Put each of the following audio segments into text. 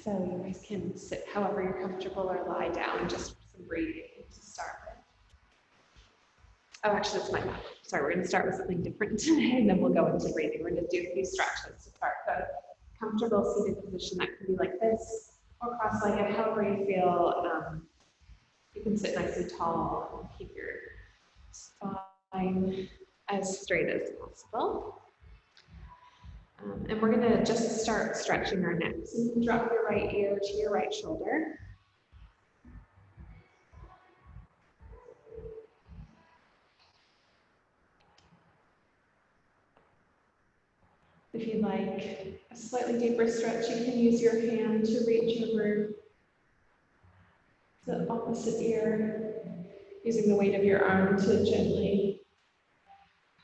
So you guys can sit however you're comfortable or lie down just for some breathing to start with. Oh, actually, that's my bad. Sorry, we're going to start with something different today, and then we'll go into breathing. We're going to do a few stretches to start the comfortable seated position. That could be like this, or cross-legged, however you feel. You can sit nice and tall and keep your spine as straight as possible. And we're going to just start stretching our neck. So you can drop your right ear to your right shoulder. If you'd like a slightly deeper stretch, you can use your hand to reach over the opposite ear, using the weight of your arm to gently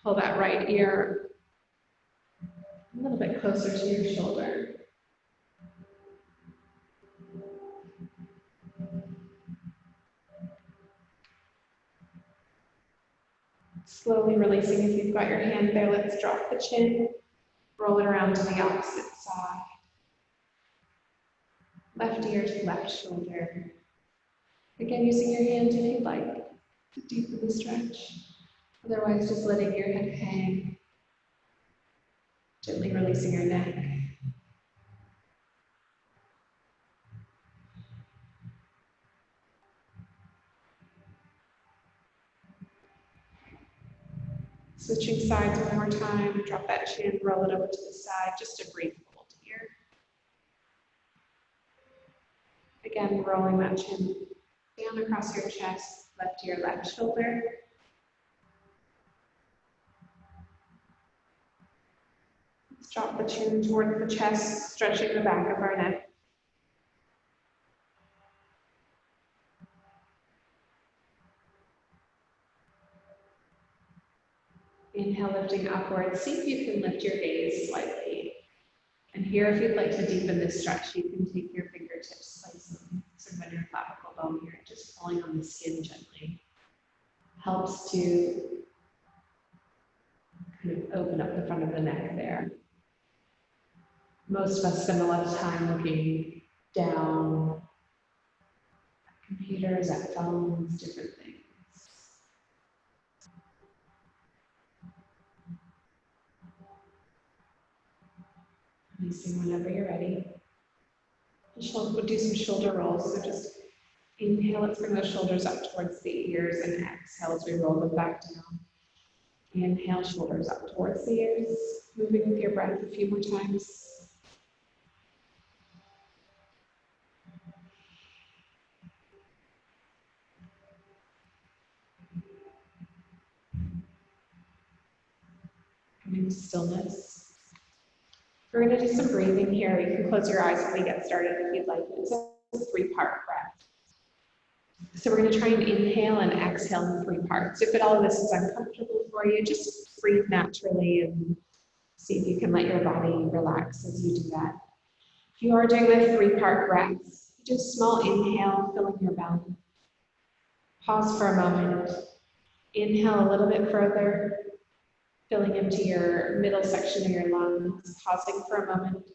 pull that right ear a little bit closer to your shoulder. Slowly releasing. If you've got your hand there, let's drop the chin, roll it around to the opposite side. Left ear to left shoulder. Again, using your hand if you'd like to deepen the stretch. Otherwise, just letting your head hang. Gently releasing your neck. Switching sides one more time. Drop that chin, roll it over to the side. Just a brief hold here. Again, rolling that chin down across your chest, left ear, left shoulder. Let's drop the chin towards the chest, stretching the back of our neck. Inhale, lifting upwards. See if you can lift your gaze slightly. And here, if you'd like to deepen this stretch, you can take your fingertips, place them sort of on your clavicle bone here, just pulling on the skin gently. Helps to kind of open up the front of the neck there. Most of us spend a lot of time looking down at computers, at phones, different things. Releasing whenever you're ready. We'll do some shoulder rolls. So just inhale, let's bring the shoulders up towards the ears, and exhale as we roll them back down. Inhale, shoulders up towards the ears. Moving with your breath a few more times. Coming to stillness. We're going to do some breathing here. You can close your eyes when we get started if you'd like. It's a 3-part breath. So we're going to try and inhale and exhale in 3 parts. If all of this is uncomfortable for you, just breathe naturally and see if you can let your body relax as you do that. If you are doing the 3-part breath, do a small inhale, filling your belly. Pause for a moment. Inhale a little bit further, filling into your middle section of your lungs, pausing for a moment.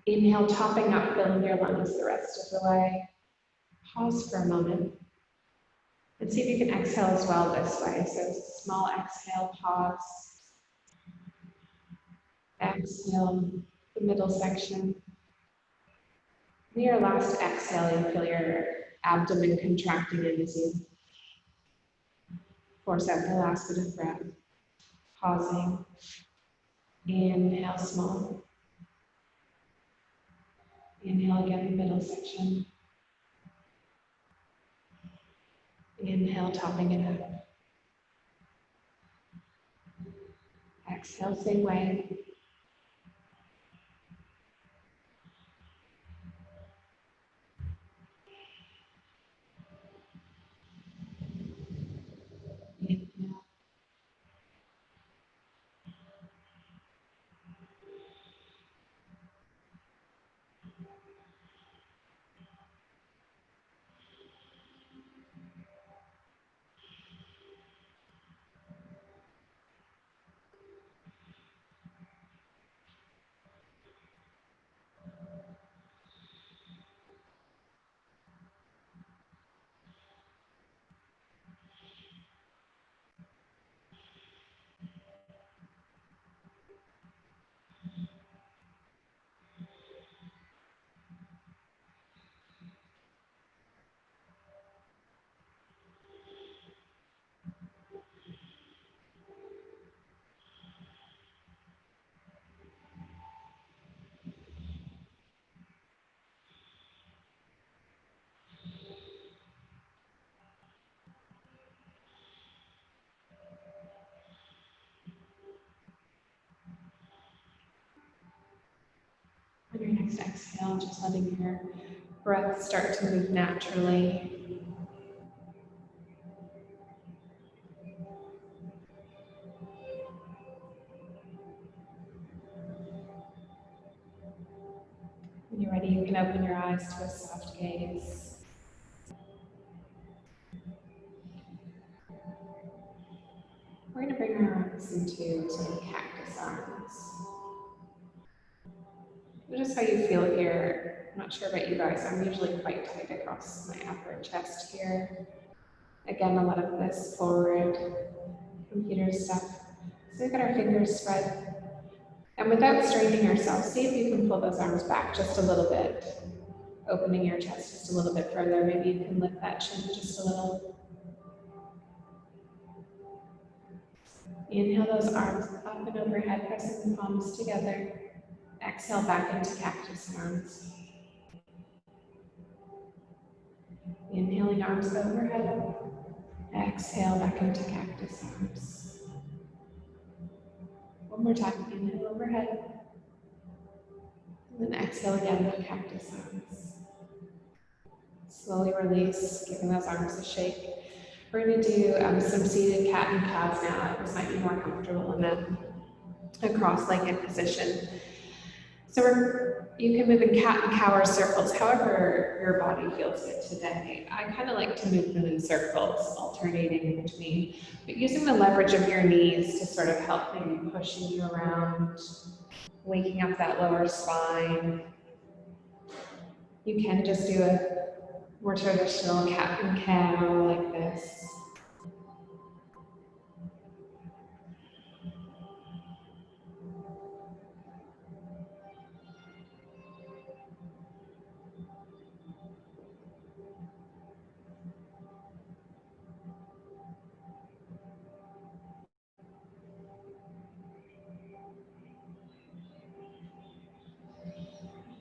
Inhale, topping up, filling your lungs the rest of the way. Pause for a moment. And see if you can exhale as well this way. So small exhale, pause. Exhale, the middle section. And your last exhale, you feel your abdomen contracting in as you force out the last bit of breath. Pausing. Inhale, small. Inhale again, the middle section. Inhale, topping it up. Exhale, same way. Inhale. Nice exhale, just letting your breath start to move naturally. When you're ready, you can open your eyes to a soft gaze. We're going to bring our arms into some cactus arms. Notice how you feel here. I'm not sure about you guys, I'm usually quite tight across my upper chest here. Again, a lot of this forward computer stuff. So we've got our fingers spread. And without straining ourselves, see if you can pull those arms back just a little bit. Opening your chest just a little bit further. Maybe you can lift that chin just a little. Inhale those arms up and overhead, pressing the palms together. Exhale back into cactus arms. Inhaling arms overhead. Exhale back into cactus arms. One more time. Inhale overhead. And then exhale again to cactus arms. Slowly release, giving those arms a shake. We're going to do some seated cat and cows now. This might be more comfortable in a cross-legged position. So you can move in cat and cow or circles, however your body feels good today. I kind of like to move them in circles, alternating in between, but using the leverage of your knees to sort of help maybe pushing you around, waking up that lower spine. You can just do a more traditional cat and cow like this.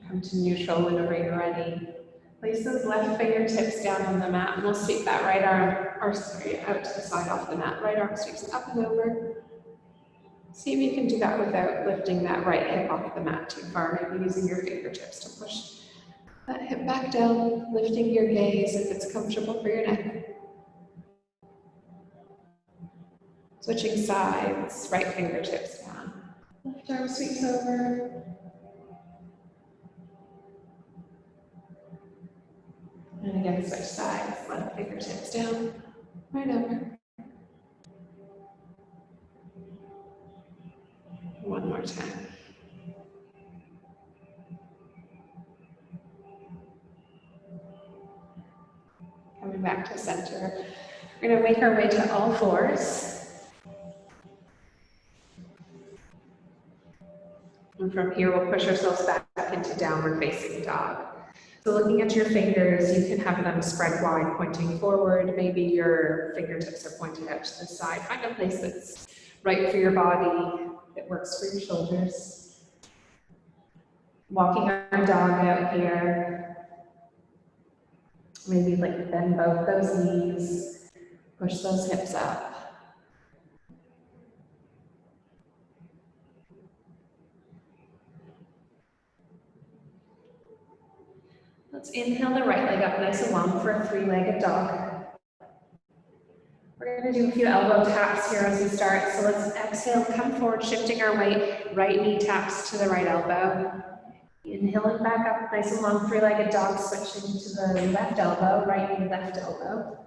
Come to neutral whenever you're ready. Place those left fingertips down on the mat, and we'll sweep that right arm, or sorry, out to the side off the mat. Right arm sweeps up and over. See if you can do that without lifting that right hip off the mat too far, maybe using your fingertips to push that hip back down, lifting your gaze if it's comfortable for your neck. Switching sides, right fingertips down. Left arm sweeps over. And again, switch sides, left fingertips down, right over. One more time. Coming back to center. We're going to make our way to all fours. And from here, we'll push ourselves back into downward facing dog. So looking at your fingers, you can have them spread wide, pointing forward. Maybe your fingertips are pointed out to the side. Find a place that's right for your body, that works for your shoulders. Walking our dog out here. Maybe like bend both those knees, push those hips up. Let's inhale the right leg up nice and long for a three-legged dog. We're going to do a few elbow taps here as we start. So let's exhale, come forward, shifting our weight. Right knee taps to the right elbow. Inhaling back up, nice and long, three-legged dog, switching to the left elbow, right knee, left elbow.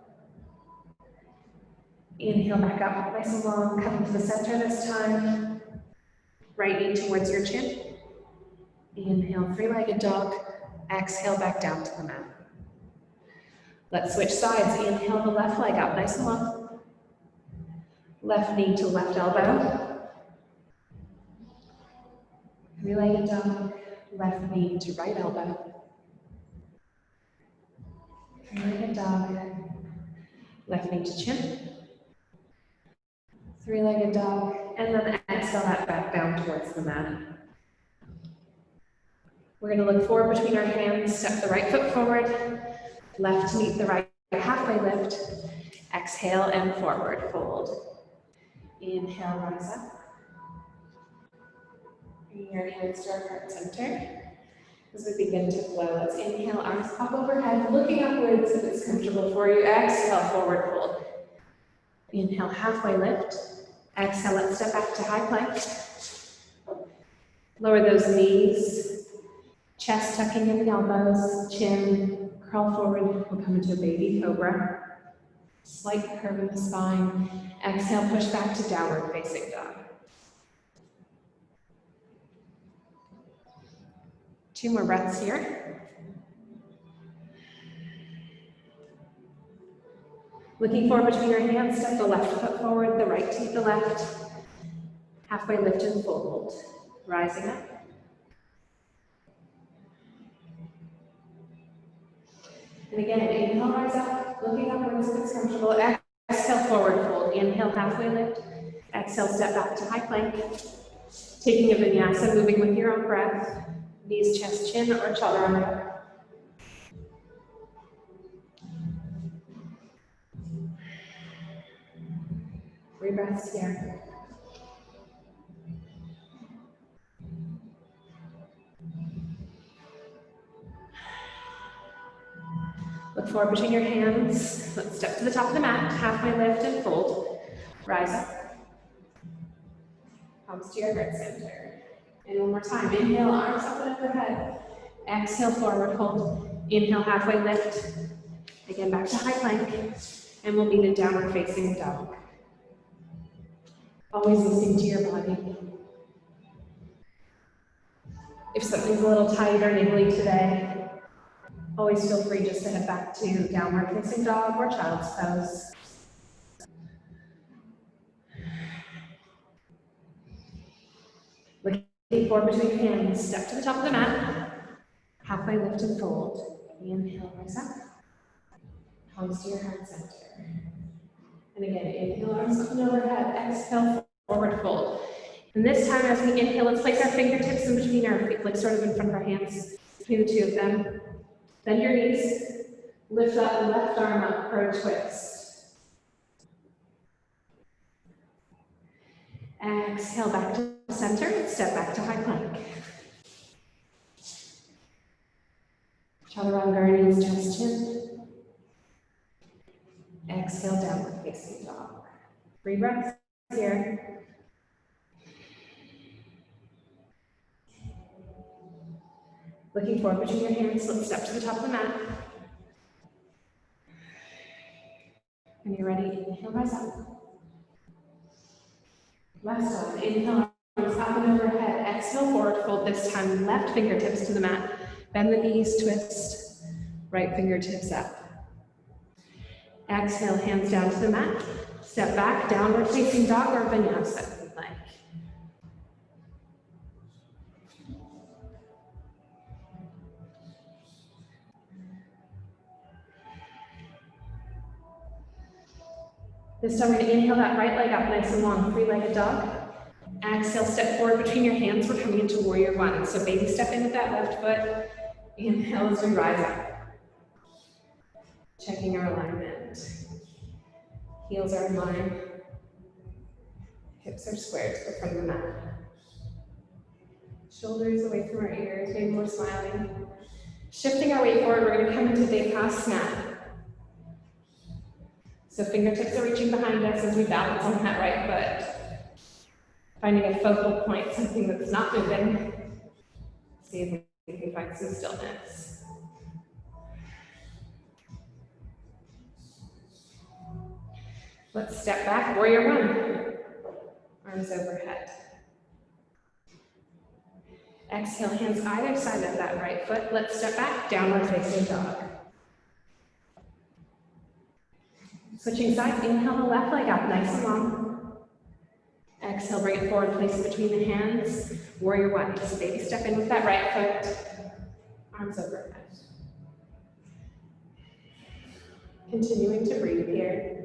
Inhale back up, nice and long, coming to the center this time. Right knee towards your chin. Inhale, three-legged dog. Exhale back down to the mat. Let's switch sides. Inhale the left leg up, nice and long. Left knee to left elbow. Three-legged dog. Left knee to right elbow. Three-legged dog. Left knee to chin. Three-legged dog. And then exhale that back down towards the mat. We're going to look forward between our hands, step the right foot forward, left to meet the right halfway lift. Exhale and forward fold. Inhale, rise up. Bring your hands to our heart center. As we begin to flow, let's inhale, arms up overhead, looking upwards if it's comfortable for you. Exhale, forward fold. Inhale, halfway lift. Exhale, let's step back to high plank. Lower those knees, chest tucking in the elbows, chin, curl forward. We'll come into a baby cobra. Slight curve in the spine. Exhale, push back to downward facing dog. 2 more breaths here. Looking forward between your hands, step the left foot forward, the right to the left. Halfway lift and fold. Rising up. And again, inhale, rise up, looking upwards if it's comfortable. Exhale, forward fold. Inhale, halfway lift. Exhale, step back to high plank. Taking a vinyasa, moving with your own breath. Knees, chest, chin, or chaturanga. 3 breaths here. Look forward between your hands. Let's step to the top of the mat. Halfway lift and fold. Rise up. Palms to your heart center. And one more time. Inhale, arms up and overhead. Exhale, forward fold. Inhale, halfway lift. Again, back to high plank. And we'll meet in downward facing dog. Always listening to your body. If something's a little tight or niggly today, always feel free just to head back to downward facing dog or child's pose. Looking forward between your hands, step to the top of the mat. Halfway lift and fold. Inhale, rise up. Palms to your heart center. And again, inhale, arms up and overhead. Exhale, forward fold. And this time, as we inhale, let's place our fingertips in between our feet, like sort of in front of our hands, between the 2 of them. Bend your knees. Lift that left arm up for a twist. Exhale, back to center. Step back to high plank. Chaturanga, knees, chest, chin. Exhale, downward facing dog. 3 breaths here. Looking forward between your hands, let's step to the top of the mat. When you're ready, inhale, rise up. Last one, inhale, arms up and overhead. Exhale, forward fold this time. Left fingertips to the mat. Bend the knees, twist. Right fingertips up. Exhale, hands down to the mat. Step back, downward facing dog or vinyasa if you'd like. This time we're going to inhale that right leg up nice and long, 3-legged dog. Exhale, step forward between your hands. We're coming into warrior 1. So baby step in with that left foot. Inhale as we rise up. Checking our alignment. Heels are in line. Hips are squared to the front of the mat. Shoulders away from our ears, maybe more smiling. Shifting our weight forward, we're going to come into Devasana. So fingertips are reaching behind us as we balance on that right foot. Finding a focal point, something that's not moving. See if we can find some stillness. Let's step back, warrior 1. Arms overhead. Exhale, hands either side of that right foot. Let's step back, downward facing dog. Switching sides, inhale the left leg up, nice and long. Exhale, bring it forward, place it between the hands. Warrior 1, just baby step in with that right foot. Arms overhead. Continuing to breathe here.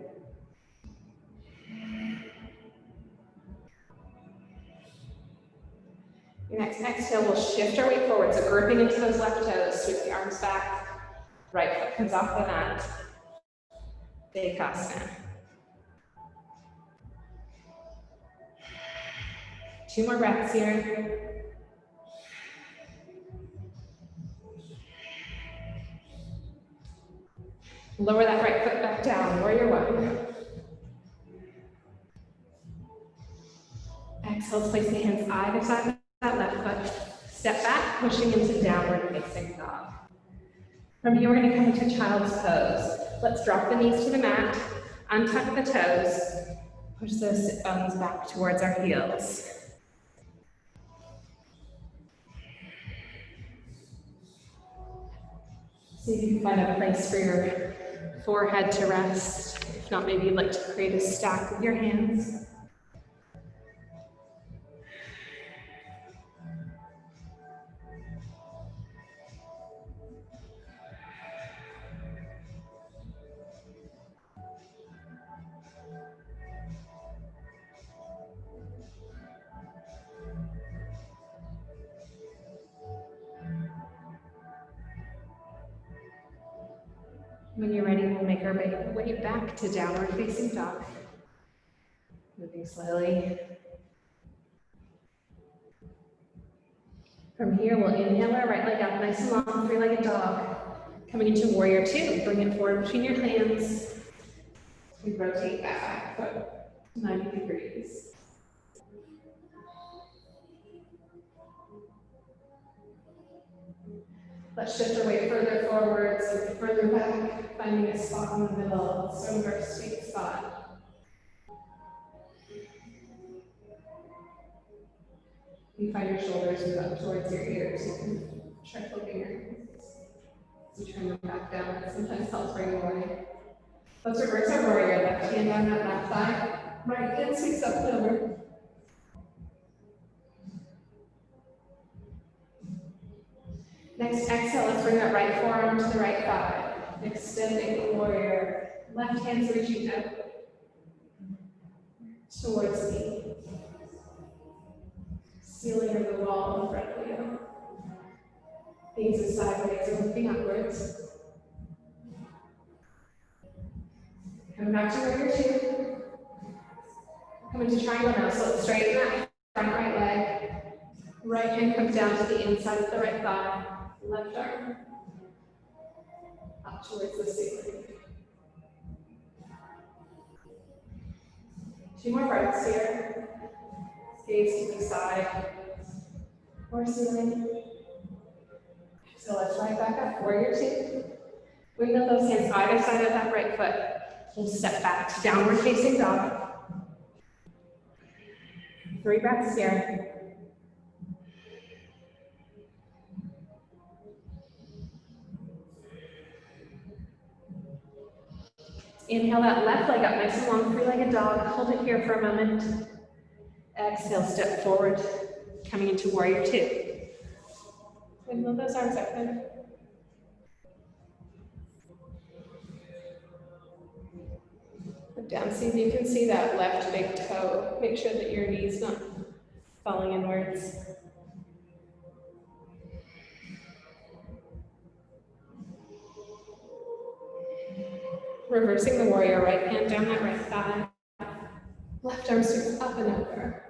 Your next exhale, we'll shift our weight forward, so gripping into those left toes, sweep the arms back. Right foot comes off the mat. Devasana. 2 more breaths here. Lower that right foot back down, warrior one. Exhale, place the hands either side of that left foot. Step back, pushing into downward facing dog. From here, we're going to come into child's pose. Let's drop the knees to the mat, untuck the toes, push those sit bones back towards our heels. See if you can find a place for your forehead to rest. If not, maybe you'd like to create a stack with your hands. When you're ready, we'll make our way back to downward facing dog. Moving slowly. From here, we'll inhale our right leg up, nice and long, three-legged dog. Coming into warrior two, bring it forward between your hands. We rotate that back foot 90 degrees. Let's shift our weight further forwards and further back, finding a spot in the middle, sort of our sweet spot. You find your shoulders move up towards your ears. You can try flipping your hands. You turn them back down. Sometimes helps bring them away. Let's reverse our warrior. Left hand on that left thigh. Right hand sweeps up and over. Next exhale, let's bring that right forearm to the right thigh. Extending the warrior. Left hand's reaching out towards me. Ceiling of the wall in front of you. Knees is sideways or looking upwards. Come back to warrior two. Come into triangle now, so let's straighten that front right leg. Right hand comes down to the inside of the right thigh. Left arm up towards the ceiling. Two more breaths here. Gaze to the side or ceiling. So let's right back up, warrior two. Wiggle those hands either side of that right foot. We'll step back to downward facing dog. 3 breaths here. Inhale that left leg up nice and long, three-legged dog. Hold it here for a moment. Exhale, step forward, coming into warrior two. Wiggle those arms open. Look down, see if you can see that left big toe. Make sure that your knee's not falling inwards. Reversing the warrior, right hand down that right thigh. Left arm sweeps up and over.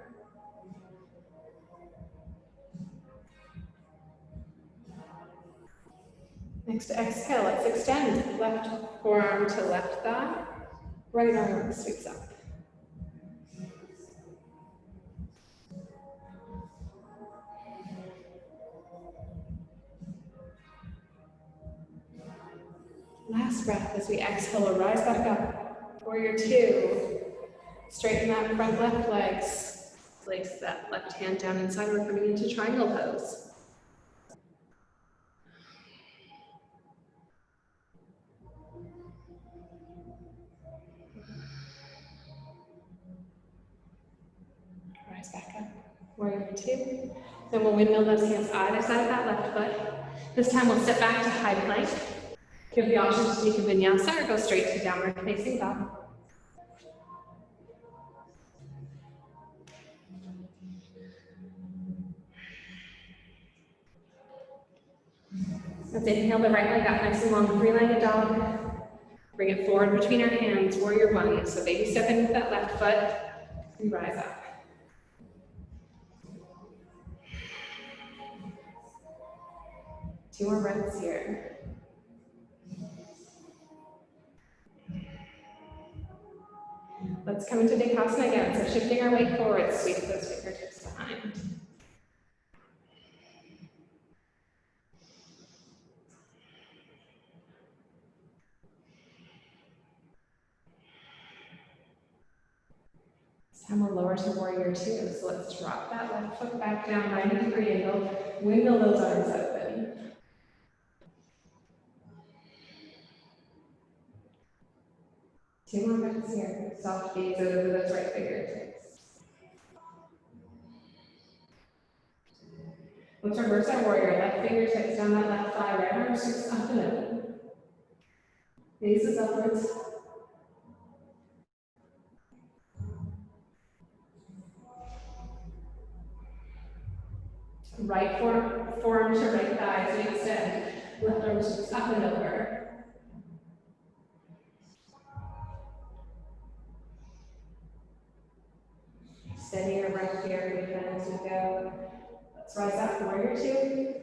Next exhale, let's extend. Left forearm to left thigh. Right arm sweeps up. Last breath as we exhale, we'll rise back up. Warrior two. Straighten that front left leg. Place that left hand down inside. We're coming into triangle pose. Rise back up. Warrior two. Then we'll windmill those hands either side of that left foot. This time we'll step back to high plank. You have the option to take a vinyasa or go straight to downward facing dog. Let's inhale the right leg up nice and long, three-legged dog. Bring it forward between our hands, warrior one. So baby step in with that left foot and rise up. Two more breaths here. Let's come into Dekasana again. So shifting our weight forward, sweep those fingertips behind. This time we'll lower to warrior two. So let's drop that left foot back down, 90-degree angle, windmill those arms open. Two more breaths here. Soft gaze over those right fingertips. Let's reverse our warrior. Left fingertips down that left thigh, right arm sticks up and open. Gazes upwards. Right forearm to right thigh as we extend. Left arm sticks up and over. Steady your breath here, breathe as we go. Let's rise up, warrior two.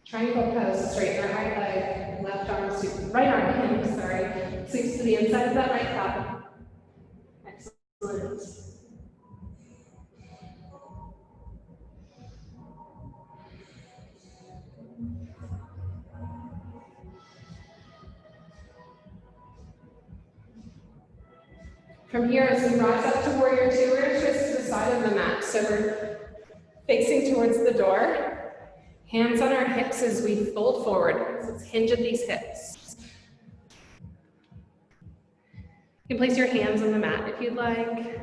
Triangle pose, straighten our right leg, left arm sweeps, right arm, sweeps to the inside of that right thigh. Excellent. From here, as we rise up to warrior two, we're going to twist to the side of the mat. So we're facing towards the door. Hands on our hips as we fold forward. So let's hinge at these hips. You can place your hands on the mat if you'd like,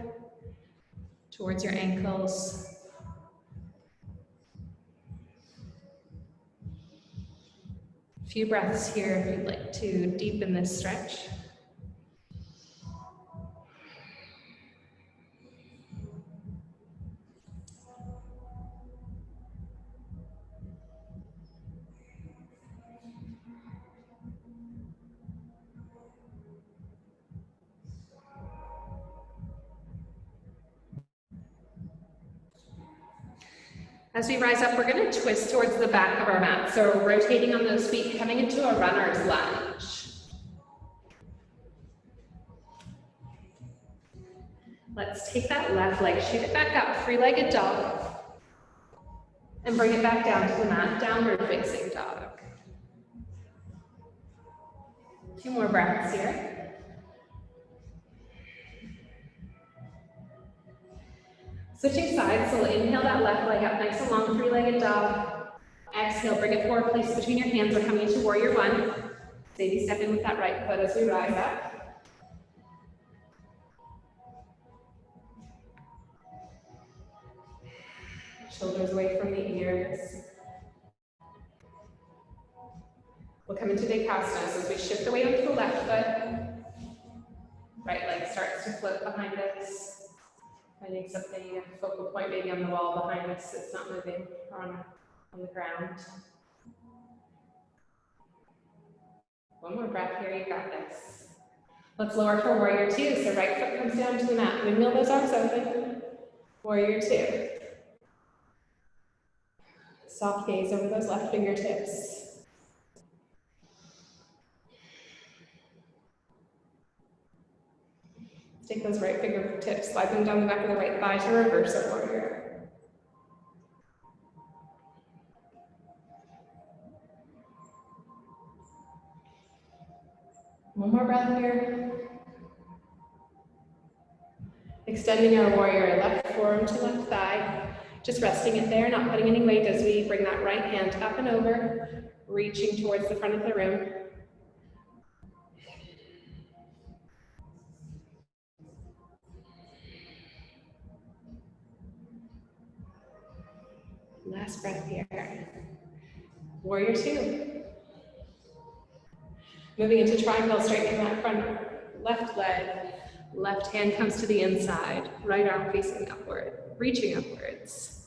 towards your ankles. A few breaths here if you'd like to deepen this stretch. As we rise up, we're going to twist towards the back of our mat. So rotating on those feet, coming into a runner's lunge. Let's take that left leg, shoot it back up, three-legged dog, and bring it back down to the mat, downward facing dog. Two more breaths here. Switching sides, so we'll inhale that left leg up, nice and long, three-legged dog. Exhale, bring it forward, place between your hands. We're coming into warrior one. Maybe step in with that right foot as we rise up. Shoulders away from the ears. We'll come into Dekasana, so as we shift the weight onto the left foot, right leg starts to float behind us. Finding something, a focal point maybe on the wall behind us that's not moving, or on the ground. One more breath here, you got this. Let's lower for warrior two. So right foot comes down to the mat. Windmill those arms open. Warrior two. Soft gaze over those left fingertips. Take those right fingertips, slide them down the back of the right thigh to reverse a warrior. One more breath here. Extending our warrior, left forearm to left thigh. Just resting it there, not putting any weight as we bring that right hand up and over, reaching towards the front of the room. Last breath here. Warrior two. Moving into triangle, straightening that front left leg. Left hand comes to the inside. Right arm facing upward, reaching upwards.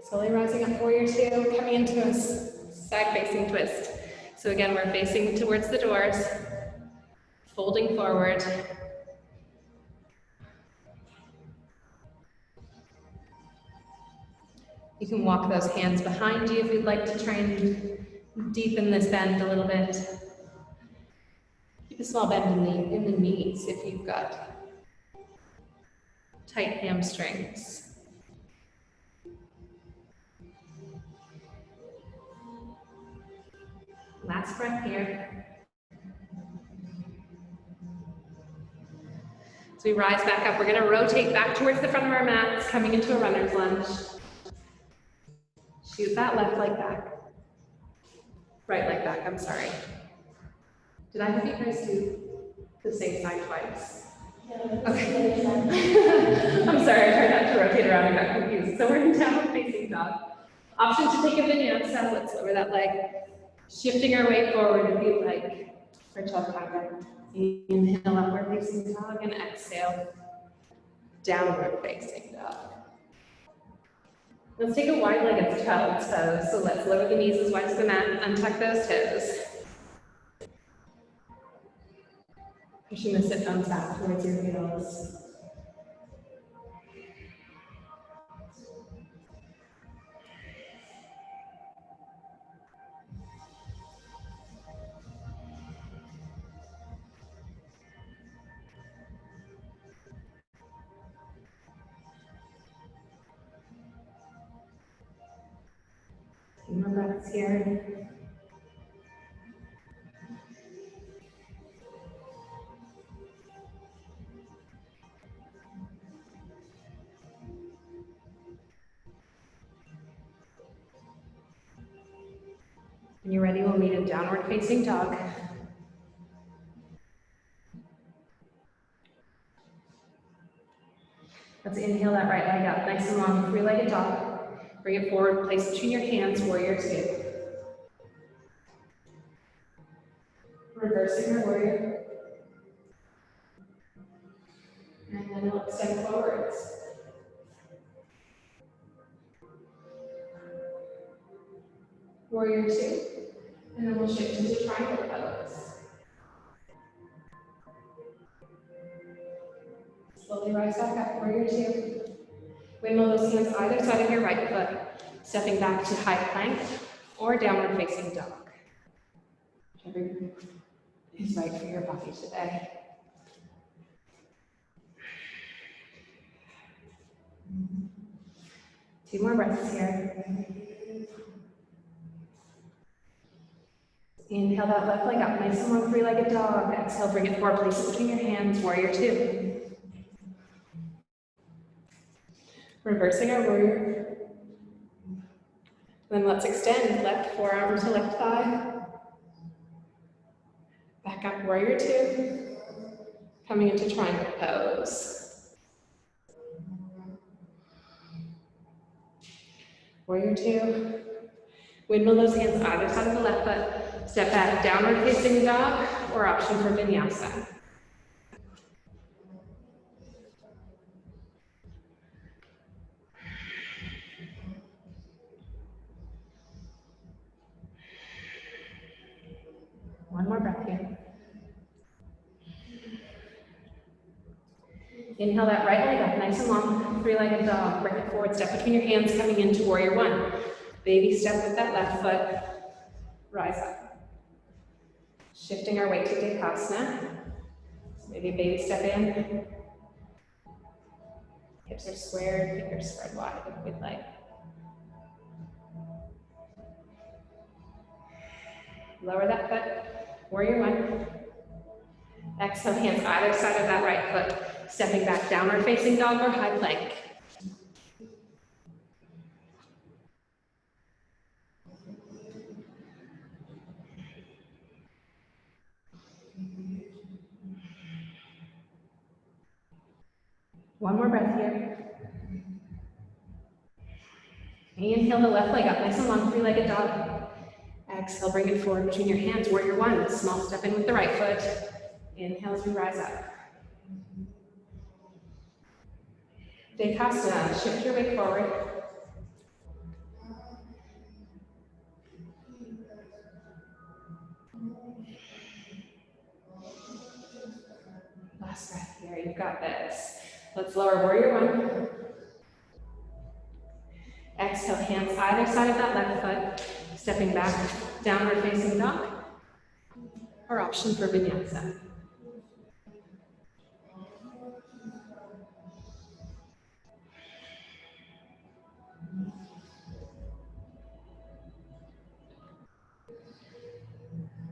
Slowly rising up, warrior two, coming into a side-facing twist. So again, we're facing towards the doors, folding forward. You can walk those hands behind you if you'd like to try and deepen this bend a little bit. Keep a small bend in the knees if you've got tight hamstrings. Last breath here. So we rise back up. We're going to rotate back towards the front of our mats, coming into a runner's lunge. Shoot that left leg back. Right leg back, I'm sorry. Did I have you guys do the same side twice? Okay. I'm sorry, I tried not to rotate around and got confused. So we're in downward facing dog. Option to take a vinyasa. Let's lower that leg. Shifting our weight forward if you'd like for Chalkanga. Inhale, upward facing dog, and exhale, downward facing dog. Let's take a wide-legged child's pose. So let's lower the knees as wide as the mat, untuck those toes. Pushing the sit bones back towards your heels. Two more breaths here. When you're ready, we'll meet in downward facing dog. Let's inhale that right leg up, nice and long, three-legged dog. Bring it forward, place between your hands, warrior two. Reversing our warrior. And then we'll extend forwards. Warrior two. And then we'll shift into triangle pose. Slowly rise back up, warrior two. Windmill those hands either side of your right foot, stepping back to high plank or downward facing dog. Whichever is right for your body today. Two more breaths here. Inhale that left leg up, nice and long, three-legged dog. Exhale, bring it forward, place it between your hands, warrior two. Reversing our warrior. Then let's extend left forearm to left thigh. Back up, warrior two. Coming into triangle pose. Warrior two. Windmill those hands either side of the left foot. Step back, downward facing dog, or option for vinyasa. One more breath here. Inhale that right leg up, nice and long, three-legged dog. Bring it forward, step between your hands, coming into warrior one. Baby step with that left foot, rise up. Shifting our weight to Dekasana. So maybe a baby step in. Hips are squared, fingers spread wide if we'd like. Lower that foot, warrior one. Exhale, hands either side of that right foot. Stepping back, downward facing dog or high plank. One more breath here. Inhale the left leg up, nice and long, three-legged dog. Exhale, bring it forward between your hands, warrior one. Small step in with the right foot. Inhale as we rise up. Dekasana, shift your weight forward. Last breath here, you've got this. Let's lower warrior one. Exhale, hands hands either side of that left foot, stepping back, downward facing dog, or option for vinyasa.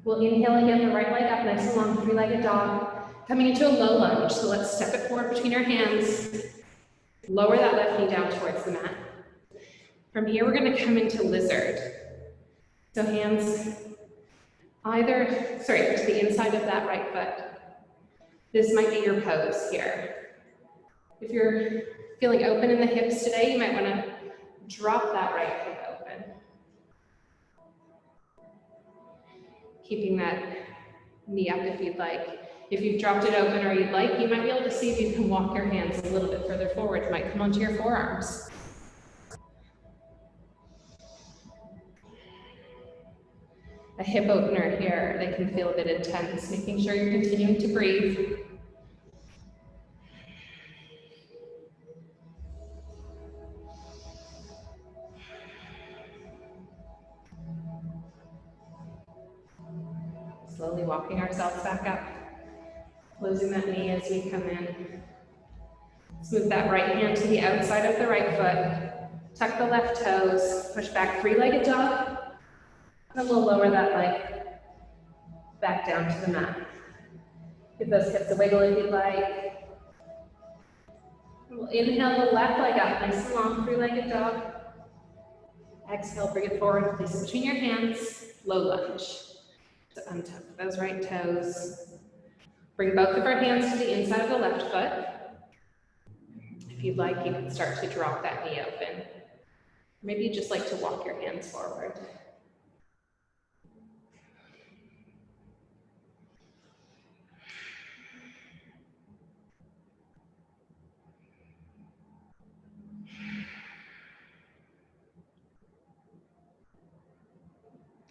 We'll inhale again, the right leg up, nice and long, three-legged dog. Coming into a low lunge, so let's step it forward between our hands. Lower that left knee down towards the mat. From here, we're gonna come into lizard. So hands to the inside of that right foot. This might be your pose here. If you're feeling open in the hips today, you might wanna drop that right hip open. Keeping that knee up if you'd like. If you've dropped it open or you'd like, you might be able to see if you can walk your hands a little bit further forward. You might come onto your forearms. A hip opener here, they can feel a bit intense, making sure you're continuing to breathe. Slowly walking ourselves back up, closing that knee as we come in. Let's move that right hand to the outside of the right foot, tuck the left toes, push back, three-legged dog, and we'll lower that leg back down to the mat. Give those hips a wiggle if you'd like. We'll inhale the left leg up, nice and long, three-legged dog. Exhale, bring it forward, place it between your hands, low lunge. To untuck those right toes. Bring both of our hands to the inside of the left foot. If you'd like, you can start to drop that knee open. Maybe you just like to walk your hands forward.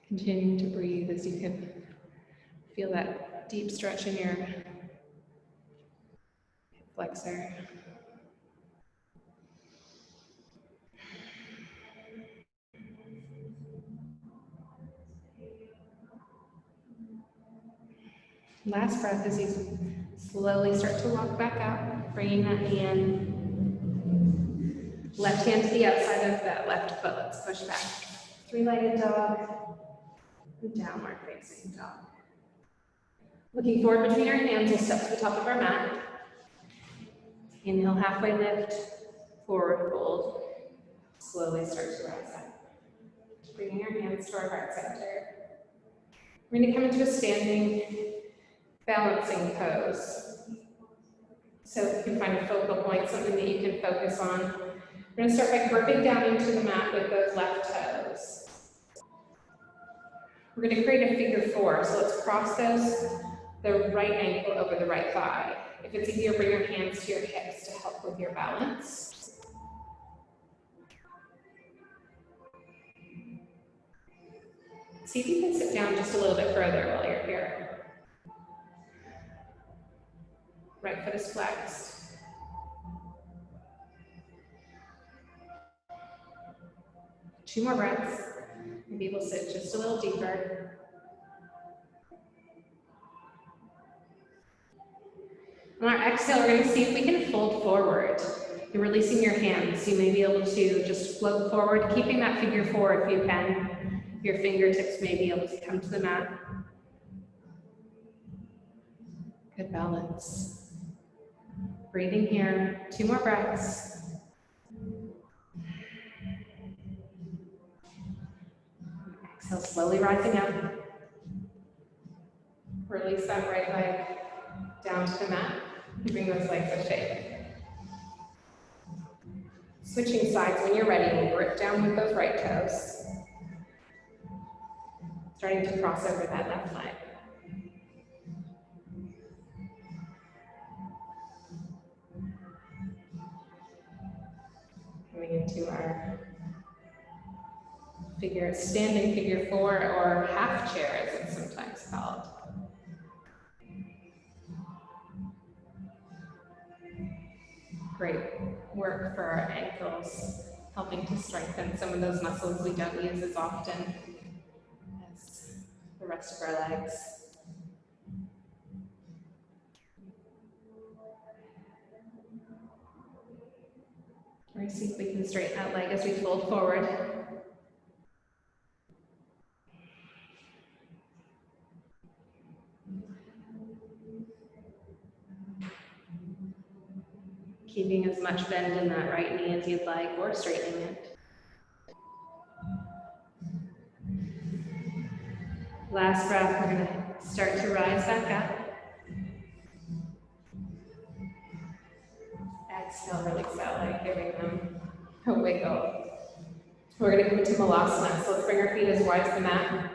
Continuing to breathe as you can feel that deep stretch in your hip flexor. Last breath as you slowly start to walk back up, bringing that knee in. Left hand to the outside of that left foot. Let's push back. Three-legged dog, and downward facing dog. Looking forward between our hands, we'll step to the top of our mat. Inhale, halfway lift, forward fold. Slowly start to rise up. Bringing our hands to our heart center. We're going to come into a standing balancing pose. So if you can find a focal point, something that you can focus on. We're going to start by gripping down into the mat with those left toes. We're going to create a figure four, so let's cross the right ankle over the right thigh. If it's easier, bring your hands to your hips to help with your balance. See if you can sit down just a little bit further while you're here. Right foot is flexed. Two more breaths. Maybe we'll sit just a little deeper. On our exhale, we're going to see if we can fold forward. You're releasing your hands. You may be able to just float forward, keeping that figure four if you can. Your fingertips may be able to come to the mat. Good balance. Breathing here. Two more breaths. Exhale, slowly rising up. Release that right leg down to the mat. Bring those legs to shape. Switching sides when you're ready, we'll grip down with those right toes. Starting to cross over that left leg. Coming into our standing figure four, or half chair as it's sometimes called. Great work for our ankles, helping to strengthen some of those muscles we don't use as often as the rest of our legs. We're going to see if we can straighten that leg as we fold forward. Keeping as much bend in that right knee as you'd like, or straightening it. Last breath, we're going to start to rise back up. Exhale, release out leg, giving them a wiggle. We're going to come to Malasana, so let's bring our feet as wide as the mat.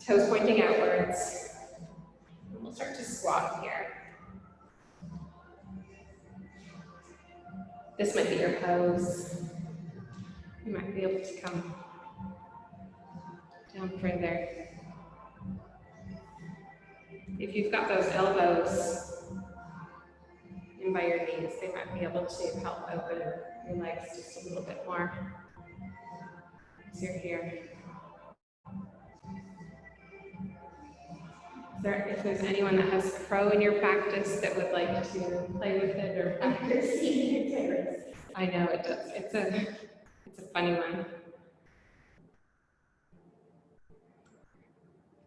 Toes pointing outwards. And we'll start to squat here. This might be your pose. You might be able to come down further. If you've got those elbows in by your knees, they might be able to help open your legs just a little bit more as you're here. If there's anyone that has pro in your practice that would like to play with it or practice, I know it does. It's a funny one.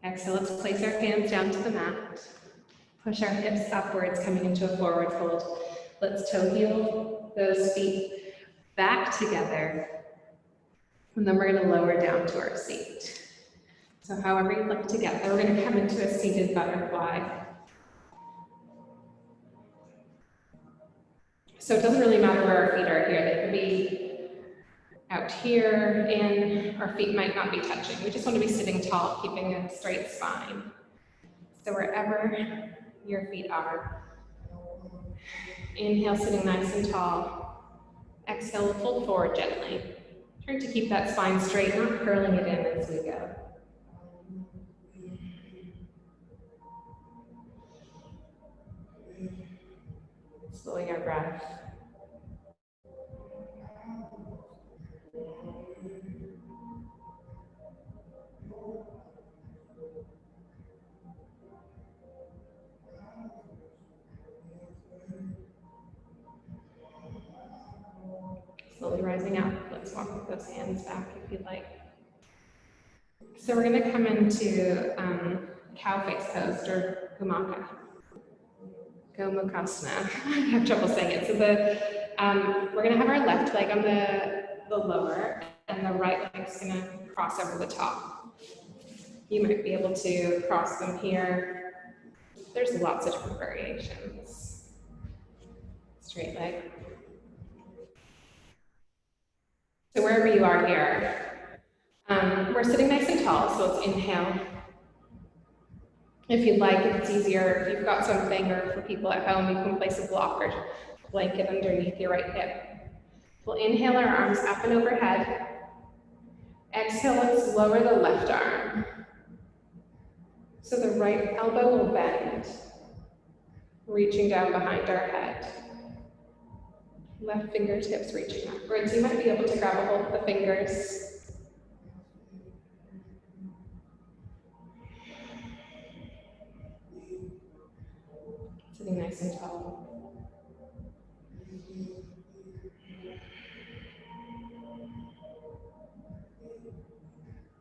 Exhale, let's place our hands down to the mat. Push our hips upwards, coming into a forward fold. Let's toe heel those feet back together. And then we're going to lower down to our seat. So however you'd like to get there, we're going to come into a seated butterfly. So it doesn't really matter where our feet are here. They could be out here, and our feet might not be touching. We just want to be sitting tall, keeping a straight spine. So wherever your feet are. Inhale, sitting nice and tall. Exhale, fold forward gently. Trying to keep that spine straight, not curling it in as we go. Slowing our breath. Slowly rising up. Let's walk with those hands back if you'd like. So we're going to come into cow face pose or Gomukha. Gomukhasana. I have trouble saying it. So we're going to have our left leg on the lower, and the right leg's going to cross over the top. You might be able to cross them here. There's lots of different variations. Straight leg. So wherever you are here, we're sitting nice and tall, so let's inhale. If you'd like, if it's easier, if you've got something, or for people at home, you can place a block or blanket underneath your right hip. We'll inhale our arms up and overhead. Exhale, let's lower the left arm. So the right elbow will bend, reaching down behind our head. Left fingertips reaching upwards. You might be able to grab a hold of the fingers. Sitting nice and tall.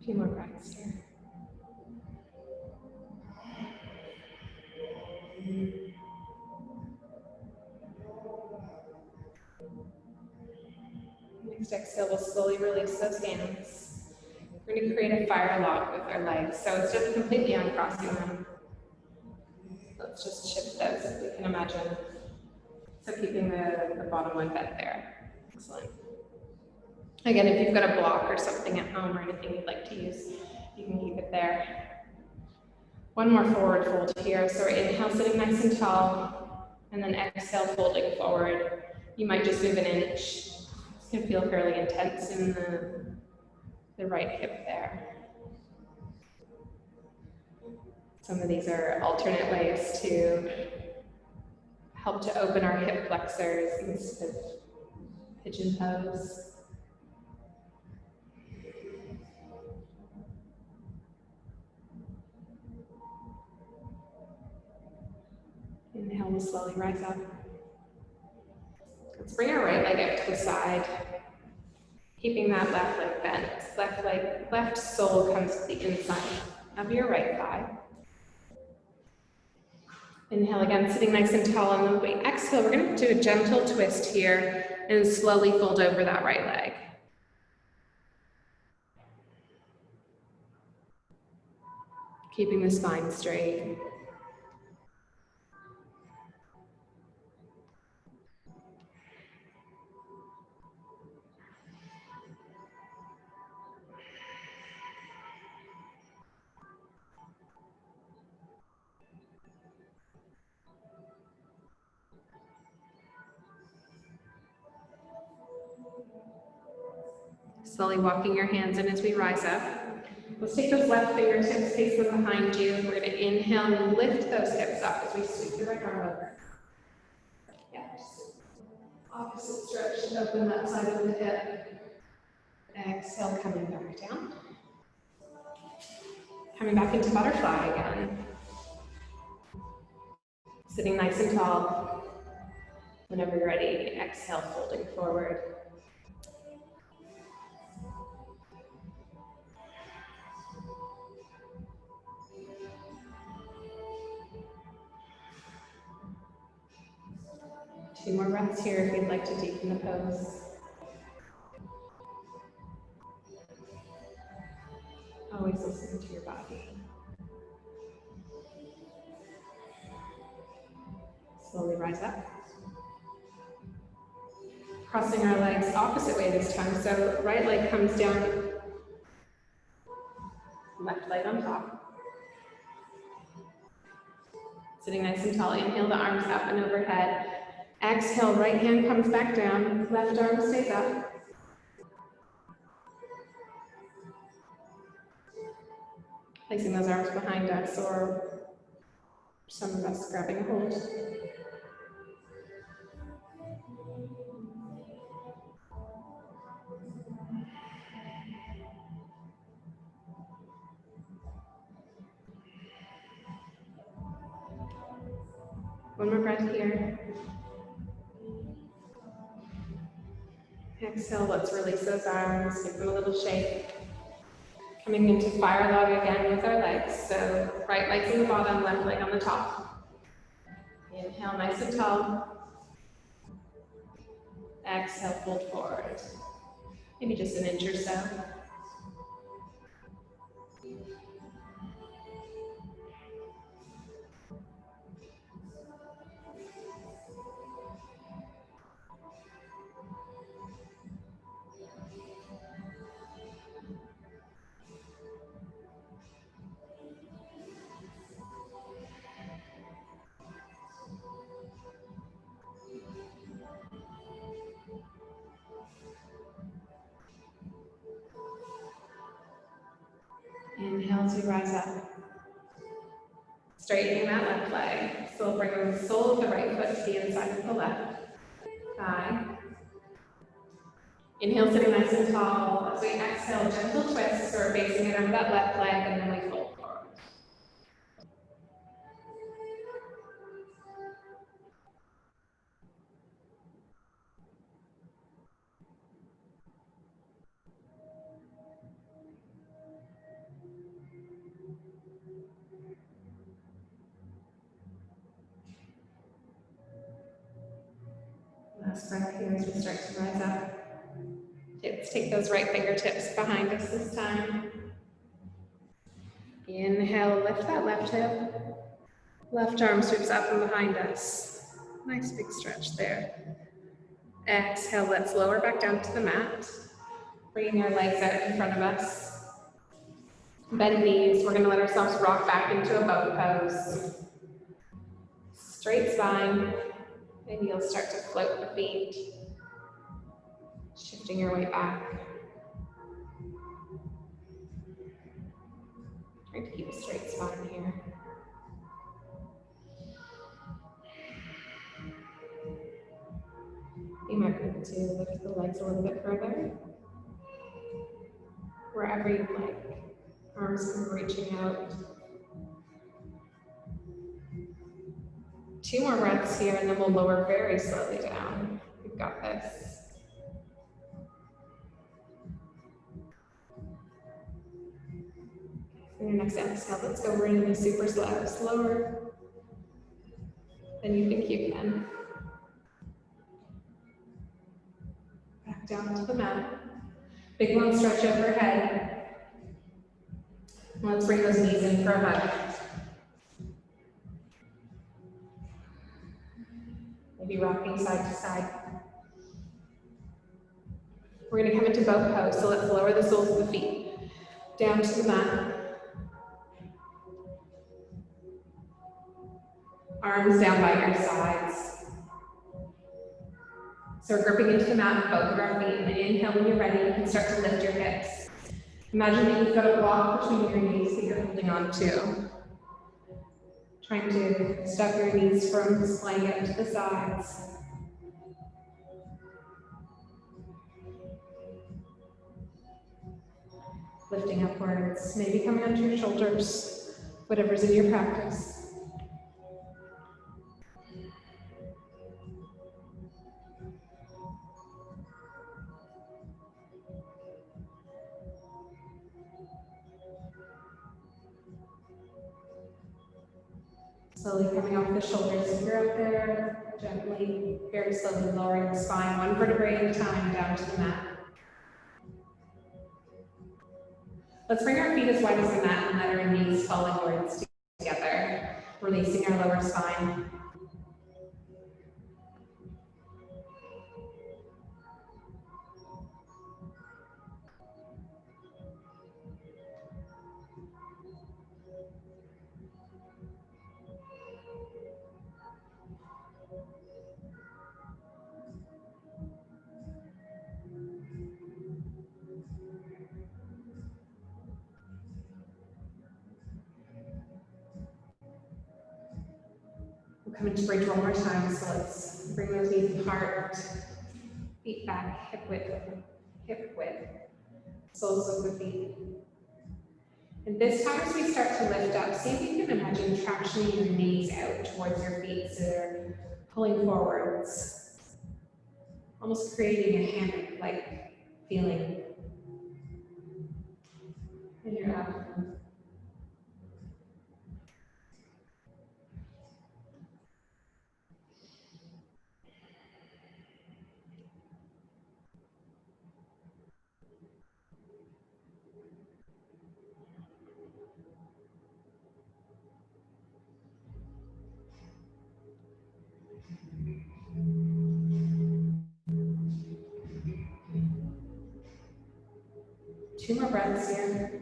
A few more breaths here. Next exhale, we'll slowly release those hands. We're going to create a fire log with our legs, so it's just completely uncrossing them. Let's just shift those if we can imagine. So keeping the bottom one bent there. Excellent. Again, if you've got a block or something at home or anything you'd like to use, you can keep it there. One more forward fold here. So inhale, sitting nice and tall, and then exhale, folding forward. You might just move an inch. It's going to feel fairly intense in the right hip there. Some of these are alternate ways to help to open our hip flexors instead of pigeon pose. Inhale, we'll slowly rise up. Let's bring our right leg out to the side, keeping that left leg bent. Left sole comes to the inside of your right thigh. Inhale again, sitting nice and tall, and then we exhale. We're going to do a gentle twist here and slowly fold over that right leg. Keeping the spine straight. Slowly walking your hands in as we rise up. Let's take those left fingertips, face them behind you. We're going to inhale and lift those hips up as we sweep the right arm over. Yeah, just opposite stretch to open that side of the hip. Exhale, coming back down. Coming back into butterfly again. Sitting nice and tall. Whenever you're ready, exhale, folding forward. Two more breaths here if you'd like to deepen the pose. Always listen to your body. Slowly rise up. Crossing our legs opposite way this time. So right leg comes down, left leg on top. Sitting nice and tall. Inhale the arms up and overhead. Exhale, right hand comes back down, left arm stays up. Placing those arms behind us, or some of us grabbing a hold. One more breath here. Exhale, let's release those arms, give them a little shake. Coming into fire log again with our legs. So right leg's on the bottom, left leg on the top. Inhale, nice and tall. Exhale, fold forward. Maybe just an inch or so. Inhale as we rise up. Straightening that left leg. So bring the sole of the right foot to the inside of the left thigh. Inhale, sitting nice and tall. As we exhale, gentle twist. So we're basing it on that left leg, and then we fold forward. Last breath here as we start to rise up. Let's take those right fingertips behind us this time. Inhale, lift that left hip. Left arm sweeps up and behind us. Nice big stretch there. Exhale, let's lower back down to the mat. Bringing our legs out in front of us. Bend knees. We're going to let ourselves rock back into a boat pose. Straight spine. Maybe you'll start to float the feet. Shifting your weight back. Trying to keep a straight spine here. You might be able to lift the legs a little bit further. Wherever you like. Arms kind of reaching out. 2 2 more breaths here, and then we'll lower very slowly down. We've got this. For your next exhale, let's go really super slow, slower than you think you can. Back down to the mat. Big long stretch overhead. Let's bring those knees in for a hug. Maybe rocking side to side. We're going to come into bow pose, so let's lower the soles of the feet down to the mat. Arms down by your sides. So we're gripping into the mat with both of our feet, and then inhale when you're ready. You can start to lift your hips. Imagine that you've got a block between your knees that you're holding on to. Trying to stop your knees from splaying out to the sides. Lifting upwards, maybe coming onto your shoulders, whatever's in your practice. Slowly coming off the shoulders if you're out there, gently, very slowly lowering the spine, one vertebrae at a time down to the mat. Let's bring our feet as wide as the mat and let our knees fall inwards together, releasing our lower spine. We'll come into bridge one more time, so let's bring those knees apart, feet back, hip width, soles of the feet. And this time as we start to lift up, see if you can imagine tractioning your knees out towards your feet so they're pulling forwards, almost creating a hammock-like feeling. And you're up. 2 more breaths here.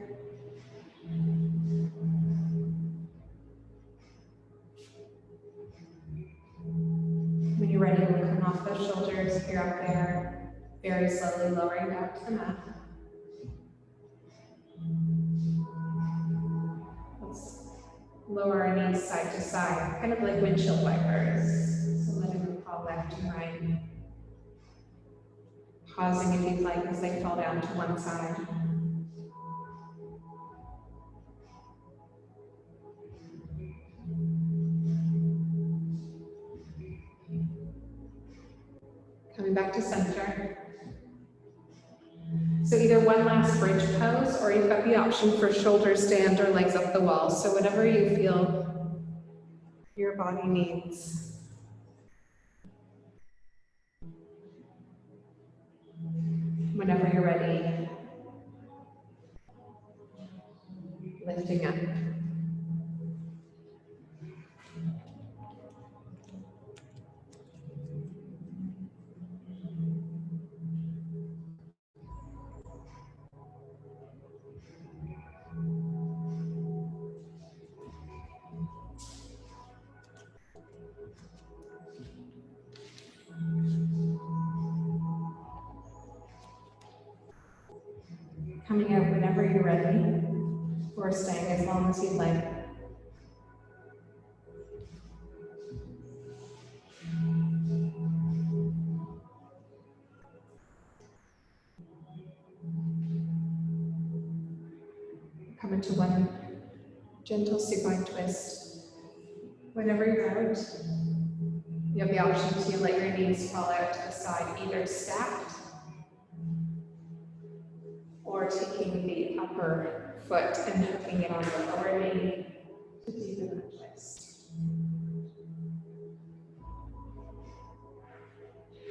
When you're ready, we'll come off those shoulders if you're up there, very slowly lowering down to the mat. Let's lower our knees side to side, kind of like windshield wipers. So letting them fall left and right. Pausing if you'd like as they fall down to one side. Coming back to center. So either one last bridge pose, or you've got the option for shoulder stand or legs up the wall. So whatever you feel your body needs. Whenever you're ready, lifting up. Coming out whenever you're ready, or staying as long as you'd like. Come into one gentle supine twist. Whenever you're out, You have the option to let your knees fall out to the side, either stacked or taking the upper foot and hooking it on the lower knee to deepen the twist.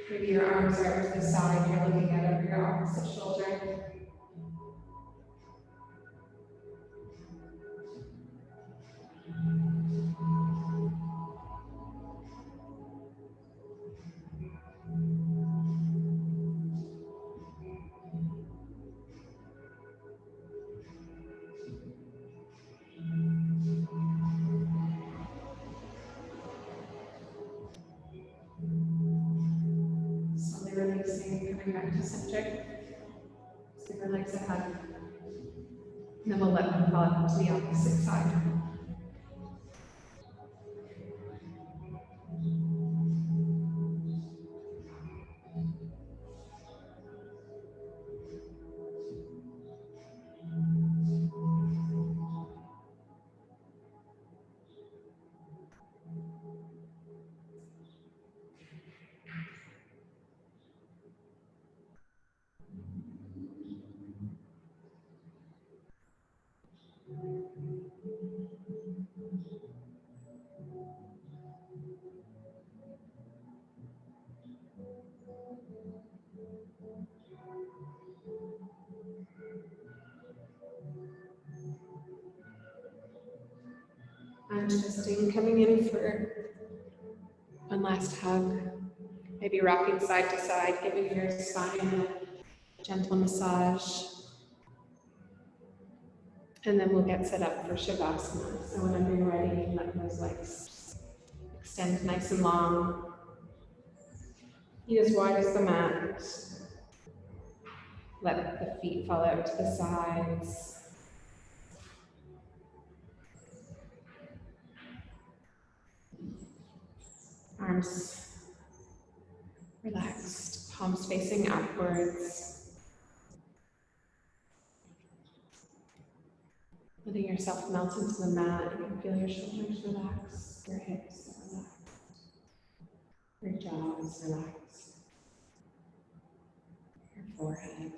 Maybe your arms are out to the side, you're looking out over your opposite shoulder. Slowly releasing, coming back to center. Give your legs a hug. And then we'll let them fall up to the opposite side. And twisting, coming in for one last hug. Maybe rocking side to side, giving your spine a gentle massage. And then we'll get set up for Shavasana. So whenever you're ready, let those legs extend nice and long. Feet as wide as the mat. Let the feet fall out to the sides. Arms relaxed, palms facing upwards. Letting yourself melt into the mat. You can feel your shoulders relax, your hips relax, your jaw is relaxed, your forehead.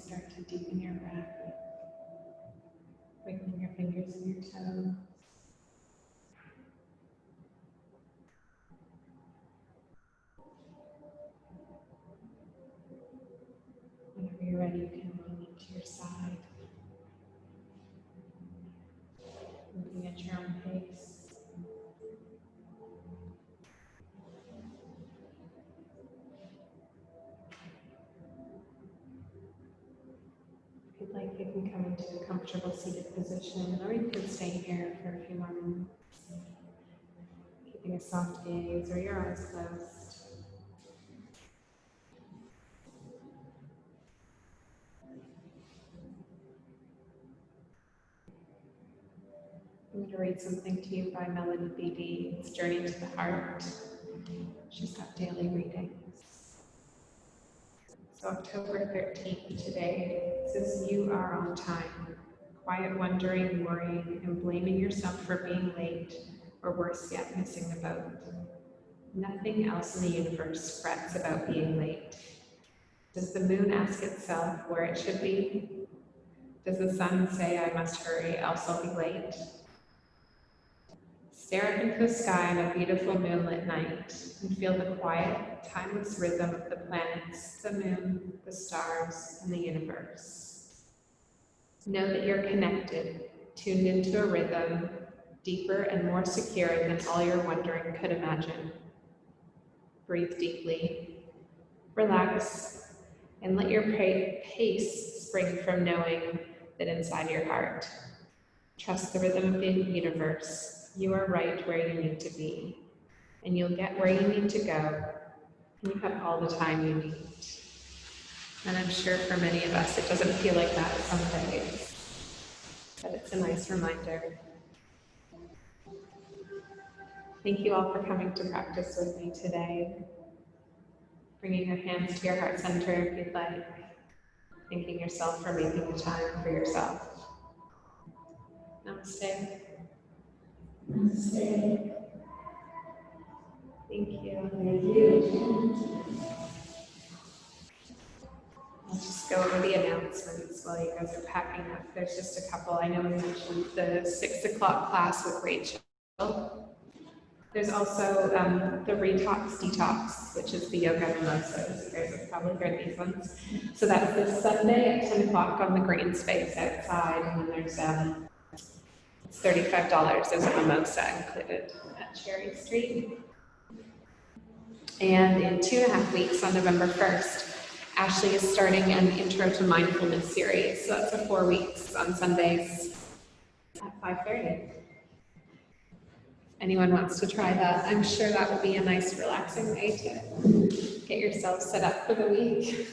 start to deepen your breath, wiggling your fingers and your toes. Whenever you're ready, you can roll to your side, moving at your own pace. If you'd like, you can come into a comfortable seated position, or you can stay here for a few more minutes, keeping a soft gaze or your eyes closed. I'm going to read something to you by Melody Beattie. It's Journey to the Heart. She's got daily readings. So October 13th today, it says, you are on time. Quiet wondering, worrying, and blaming yourself for being late, or worse yet, missing the boat. Nothing else in the universe frets about being late. Does the moon ask itself where it should be? Does the sun say, I must hurry, else I'll be late? Stare up into the sky on a beautiful moonlit night and feel the quiet, timeless rhythm of the planets, the moon, the stars, and the universe. Know that you're connected, tuned into a rhythm deeper and more secure than all your wondering could imagine. Breathe deeply, relax, and let your pace spring from knowing that inside your heart. Trust the rhythm of the universe. You are right where you need to be, and you'll get where you need to go. You have all the time you need. And I'm sure for many of us, it doesn't feel like that some days, but it's a nice reminder. Thank you all for coming to practice with me today. Bringing your hands to your heart center if you'd like. Thanking yourself for making the time for yourself. Namaste. Namaste. Thank you. Thank you. I'll just go over the announcements while you guys are packing up. There's just a couple. I know we mentioned the 6 o'clock class with Rachel. There's also the Retox Detox, which is the yoga mimosas. You guys have probably heard these ones. So that's this Sunday at 10 o'clock on the green space outside, and then there's it's $35. There's a mimosa included at Cherry Street. And in 2.5 weeks, on November 1st, Ashley is starting an Intro to Mindfulness series. So that's for 4 weeks on Sundays at 5:30. Anyone wants to try that? I'm sure that would be a nice, relaxing way to get yourself set up for the week.